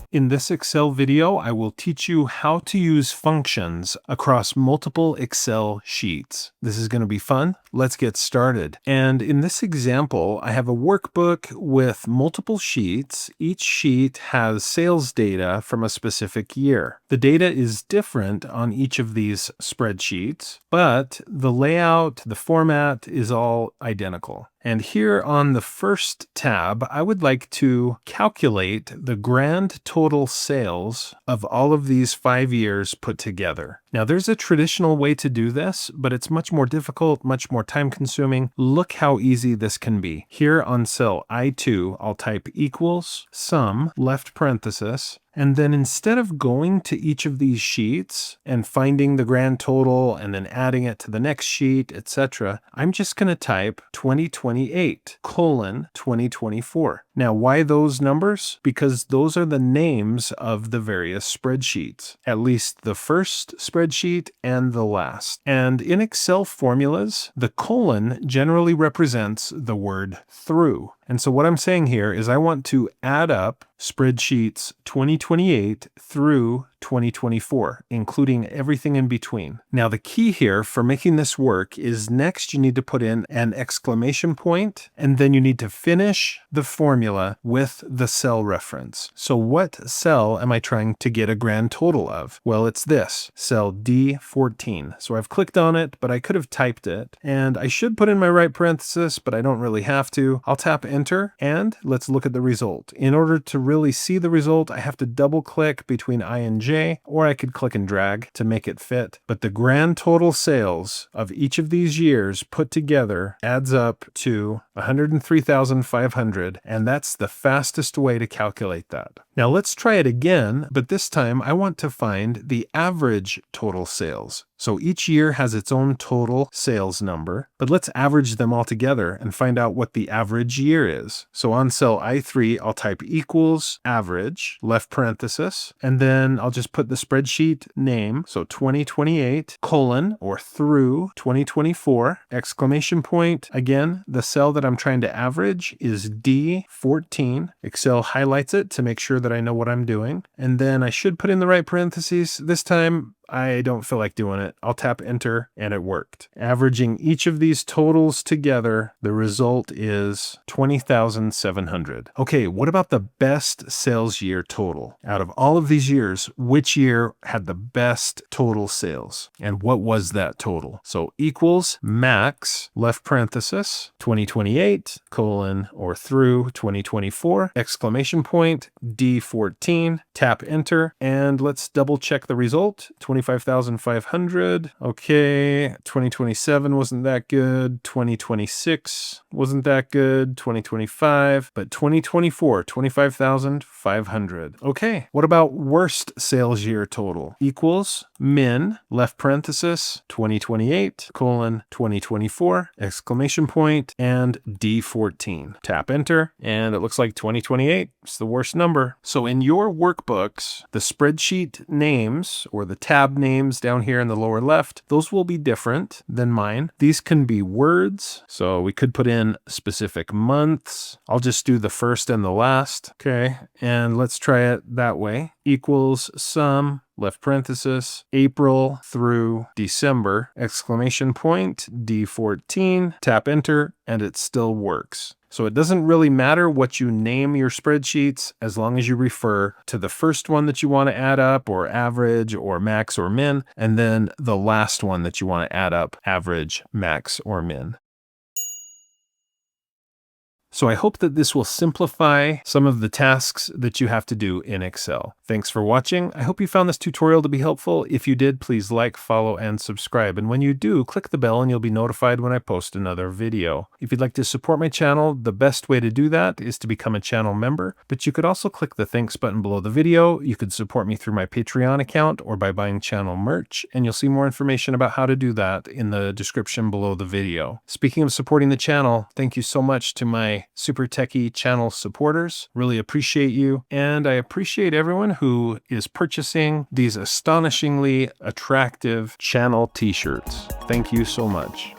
In this Excel video, I will teach you how to use functions across multiple Excel sheets. This is going to be fun. Let's get started. And in this example, I have a workbook with multiple sheets. Each sheet has sales data from a specific year. The data is different on each of these spreadsheets, but the layout, the format is all identical. And here on the first tab, I would like to calculate the grand total sales of all of these 5 years put together. Now, there's a traditional way to do this, but it's much more difficult, much more time consuming. Look how easy this can be. Here on cell I2, I'll type equals sum, left parenthesis, and then instead of going to each of these sheets and finding the grand total and then adding it to the next sheet, etc., I'm just going to type 2028 colon 2024. Now, why those numbers? Because those are the names of the various spreadsheets, at least the first spreadsheet and the last. And in Excel formulas, the colon generally represents the word through. And so what I'm saying here is I want to add up spreadsheets 2028 through 2024, including everything in between. Now, the key here for making this work is next you need to put in an exclamation point, and then you need to finish the formula with the cell reference. So what cell am I trying to get a grand total of? Well, it's this, cell D14. So I've clicked on it, but I could have typed it, and I should put in my right parenthesis, but I don't really have to. I'll tap enter, and let's look at the result. In order to really see the result, I have to double click between I and J, or I could click and drag to make it fit. But the grand total sales of each of these years put together adds up to 103,500, and that's the fastest way to calculate that. Now let's try it again, but this time I want to find the average total sales. So each year has its own total sales number, but let's average them all together and find out what the average year is. So on cell I3, I'll type equals average, left parenthesis, and then I'll just put the spreadsheet name, so 2028 colon or through 2024, exclamation point. Again, the cell that I'm trying to average is D14. Excel highlights it to make sure that I know what I'm doing. And then I should put in the right parentheses. This time, I don't feel like doing it. I'll tap enter and it worked. Averaging each of these totals together, the result is 20,700. Okay, what about the best sales year total? Out of all of these years, which year had the best total sales? And what was that total? So equals max, left parenthesis, 2028 colon or through 2024, exclamation point, D14, tap enter, and let's double check the result. 25,500. Okay, 2027 wasn't that good. 2026 wasn't that good. 2025, but 2024, 25,500. Okay, what about worst sales year total? Equals min, left parenthesis, 2028 colon 2024, exclamation point, and D14. Tap enter, and it looks like 2028 is the worst number. So in your workbooks, the spreadsheet names or the tab names down here in the lower left, those will be different than mine. These can be words, so we could put in specific months. I'll just do the first and the last. Okay, and let's try it that way. Equals sum, left parenthesis, April through December, exclamation point, D14, tap enter, and it still works. So it doesn't really matter what you name your spreadsheets as long as you refer to the first one that you want to add up or average or max or min, and then the last one that you want to add up average, max, or min. So I hope that this will simplify some of the tasks that you have to do in Excel. Thanks for watching. I hope you found this tutorial to be helpful. If you did, please like, follow, and subscribe. And when you do, click the bell and you'll be notified when I post another video. If you'd like to support my channel, the best way to do that is to become a channel member, but you could also click the thanks button below the video. You could support me through my Patreon account or by buying channel merch, and you'll see more information about how to do that in the description below the video. Speaking of supporting the channel, thank you so much to my Super Techie channel supporters. Really appreciate you, and I appreciate everyone who is purchasing these astonishingly attractive channel t-shirts. Thank you so much.